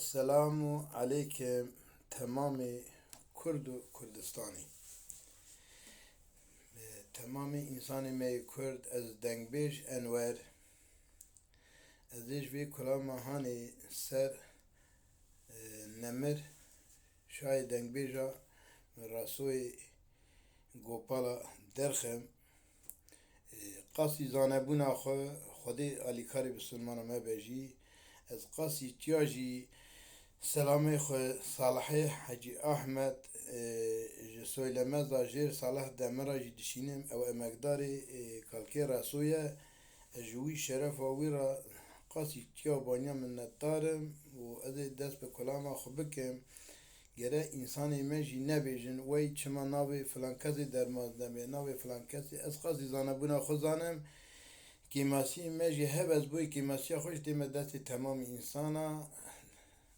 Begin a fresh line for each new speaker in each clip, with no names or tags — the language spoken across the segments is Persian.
السلام علیکم تمام کرد و کردستانی تمام انسان می کرد از دنگبیش انور ازش وی کلام هانی سر نمر شای دنگبیجا رسوی گوپالا درخم قاسی زانبونا خودی علیکاری بسلمان ما بجی از قاسی تیاجی سلام خو صالح حجی احمد سویلمه زاجر صالح دمراجی دشینم او امقداری کالکی رسویه جوی شرف و ویرا قاسی تیا بانیا من ندارم و از دست به کلام خو بکم گره انسان مجی نبیجن وی چما ناوی فلان کسی در مازدمه ناوی فلان کسی از قاسی زانبونا خو زانم کیماسی مجی هب از بوی کیماسی خوش دیم دست تمام انسانا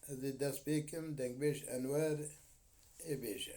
از دست بیکم دنگ بیش انوار ای بیشه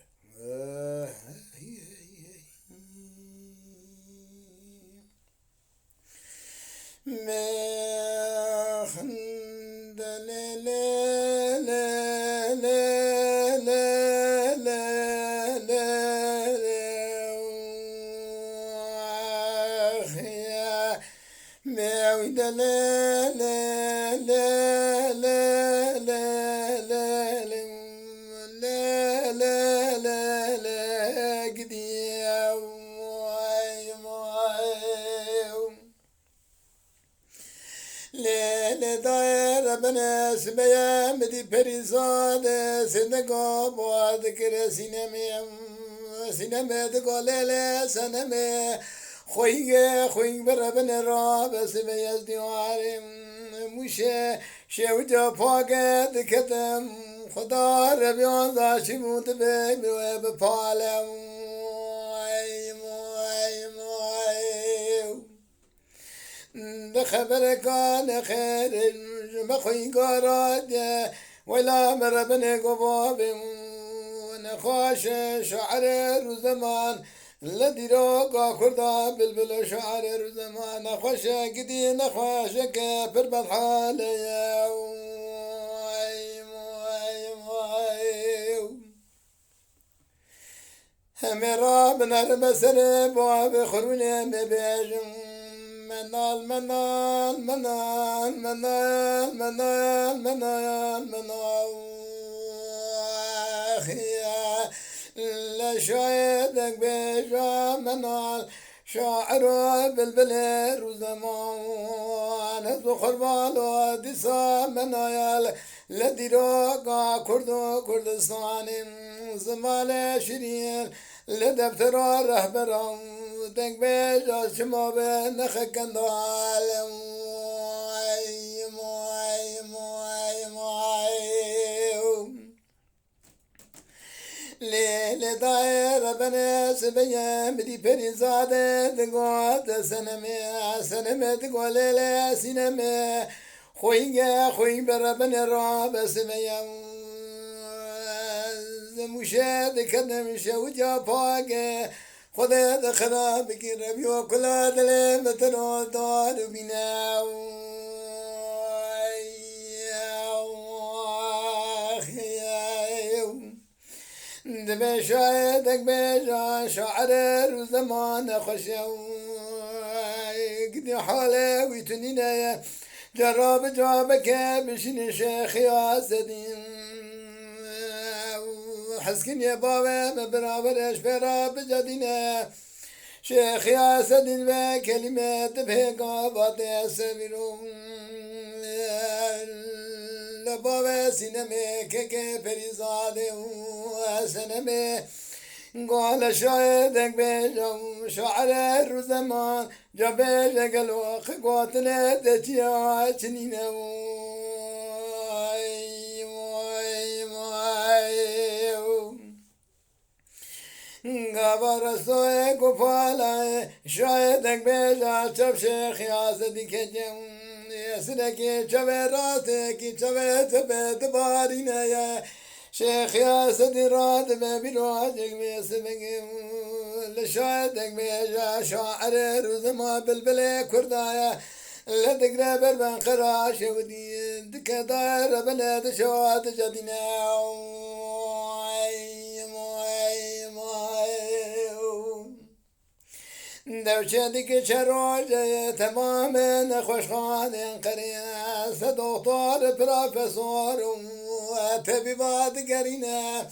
لیل دایر بنس بیم بدی پریزاده سندگا باد کر سینم دگا لیل سنم خوینگ بر بن را بس بیز دیوارم موشه شوجا پاکت کتم خدا ربیان داشی موت به پالم ده خبر کان خیر بخوی گارد ولا مربن قباب نخاش شعر روزمان الذي روقا كردا بلبل شعر روزمان نخوش قدي نخوش كبر بضحالي همرا بنار مسر بواب خروني مبيجم منال منال منال منال منال منال منال لا شايدك بيجا منال شاعر بلبل روزمان زخر بالو دسا منال لدي روقا كردو كردستان زمان شرين لدفتر رهبران دنگ بيجا شما بنخكن دالم لیل دایر بنس بیم بدی پریزاده دگوات سنمه دگو لیل سینمه خوینگ بر بن را بس بیم زموشه دکدم شوجا پاگه خدا دخلا بگیر بیو کلا دل متنو دار بیناو دم شايدك بيجا شعر وزمان خشوا قدي حالي ويتنينا جرب جابك بشني شيخ يا سدين حسكن يا بابا مبرابر اشبرا بجدينا شيخ يا سدين بكلمات بهقا باطي سبيلهم بابا سینمه که پریزاده و سنمه قال شايدك بيجم شعر روزمان جا بيجا قلوخ قوتنا دتيا چنينه غابر سوی گفالا شايدك بيجا چب شيخ ياسدي كجم سنکی چوه راته کی چوه تبه دبارینه یا شیخ یا سدی رات به بیراجک میسمگم لشایدک میجا شاعر روز ما بلبل کردایا لدقنا بربان خراش ودي دكا دار بلد شوات جدنا دوشة ديك شروجة تماما خوشخان قريس دكتور بروفيسور طبيبات قرينة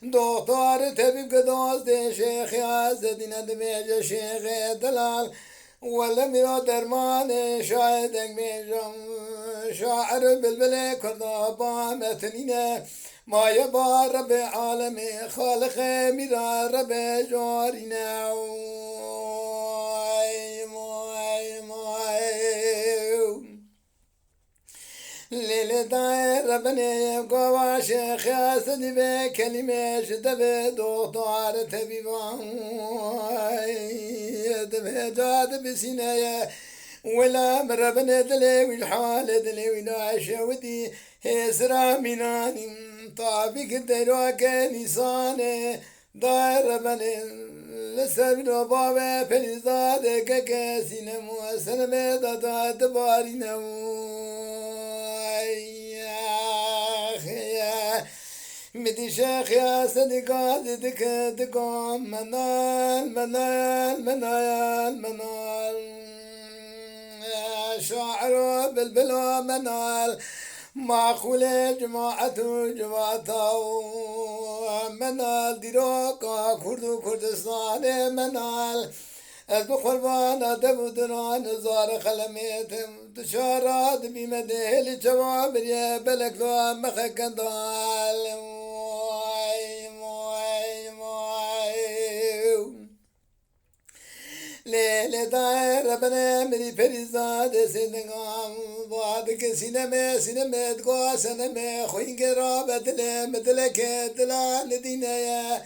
دكتور طبيب قدوس دي شيخ يازدين دميج شيخ دلال ولا ميرا درمان شاهدك ميجم شاعر بالبلي كردابا متنينة ما يبا رب عالمي خالق ميرا رب جارينا ليلة داير ربنا قوا شيخ ياسدي بكلمة شدبه دكتور طبيبان دبه جاد بسينايا ولا مربنا دلي والحال دلي ونعيش ودي هسرا مناني طابق الدروك نيسانه داير ربنا لسبنا بابا فرزاد كاسينا موسنا مدادا دبارينا مدي شيخ يا صديقات دقام منال شاعر بالبلو منال معقول جماعته منال ديروكا كردستان منال بقربان أدب دران زار خلميتم تشارات بمده لجواب يا بلك لو مخكن دال ليلة داير ربنا مري فريزاد سنغام بعدك سينما تقوى سنما خوين قراب مدلك دلا ندينا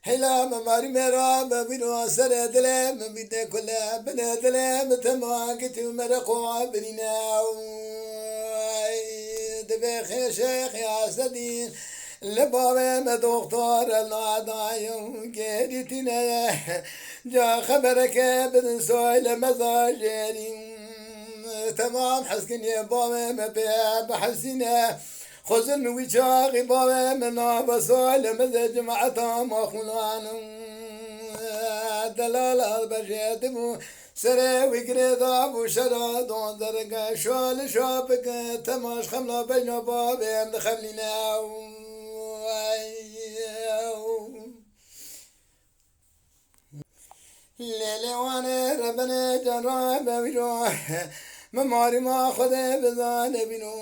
هلا مماري مرام بنو سر دلم بيد كلها بنا دلم تماكت مرقوا بنينا دبخ شيخ يا سدين لبابا ما دكتور النادايم قريتنا جا خبرك بدن سويل مزاجين تمام حسكن يا بابا ما بحسنا خزن وجاغي بابا منا بسويل مزا جماعة ما خلان دلال البجيت سري وقريضا وشرا دون درقا شوال شابك تماش خمنا بينا بابا مدخلنا ليلي وانا ربنا جراب وجوه مماري ما خذ بزان بنو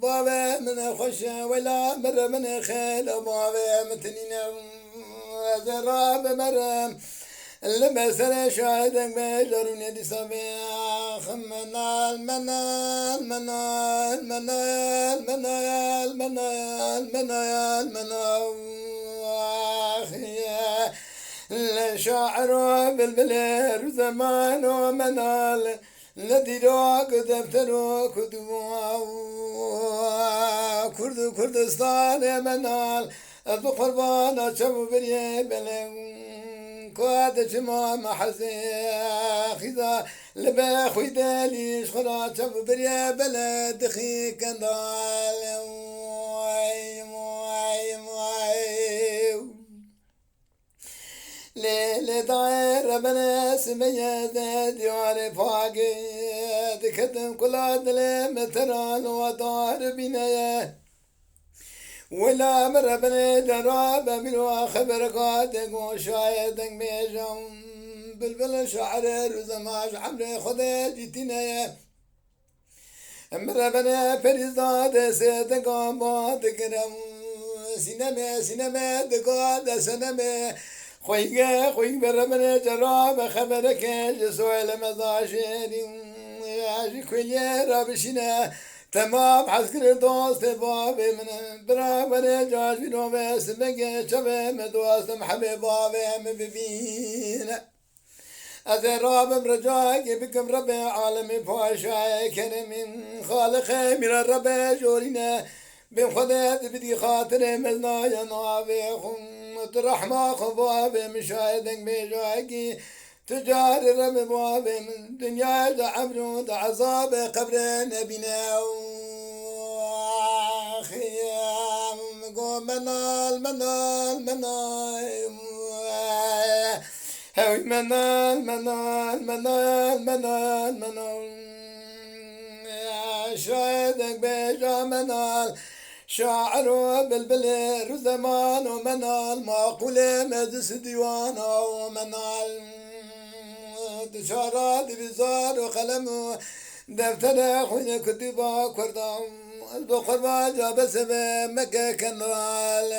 بابا من خوش ولا مر من خيل بابا متنينا زراب مرم لما سر شاهدك بجروني دي صبيح منال منال منال منال منال منال منال منال الشاعر بالبلير زمان ومنال الذي راق دفتر كتبوا كردستان منال القربان شبو بريه بلن كواد جمع محزي خذا لبا خويدا ليش خلا شبو بريه بلد خي كندال ليلة داير ربنا سمية ديار فاقد كتم كل عدل متران ودار بنايا ولا مربنا جراب من خبر قادق وشايدك بيجم بالبل شعر رزماش عمري خذ جيتنا مربنا فريزاد سيدك عماد كرم سينما دقاد سنما خوي برمنا جراب خبرك جسوي لمزاجين عاجي كل رابشنا تمام حسكر دوست بابي من برامنا جاج بنو بس بقى شبه مدوست محبي بابي مبينا أذراب مرجاك بكم ربي عالمي باشا كرم خالق من الرب جورينا بخدات بدي خاطر مزنا يا نابي الرحمة خباب مشاهدك بجاكي تجار رم باب من دنيا دا عمرو دا عذاب قبر نبينا خيام قوم منال منال منال هوي منال منال منال منال منال شاهدك بيجا منال شاعر وبلبل زمان ومنال معقولة مجلس ديوانا ومنال تشارات بزار وقلم دفتر خويا كتبا كردا البقر ما جاب سبب مكة كنال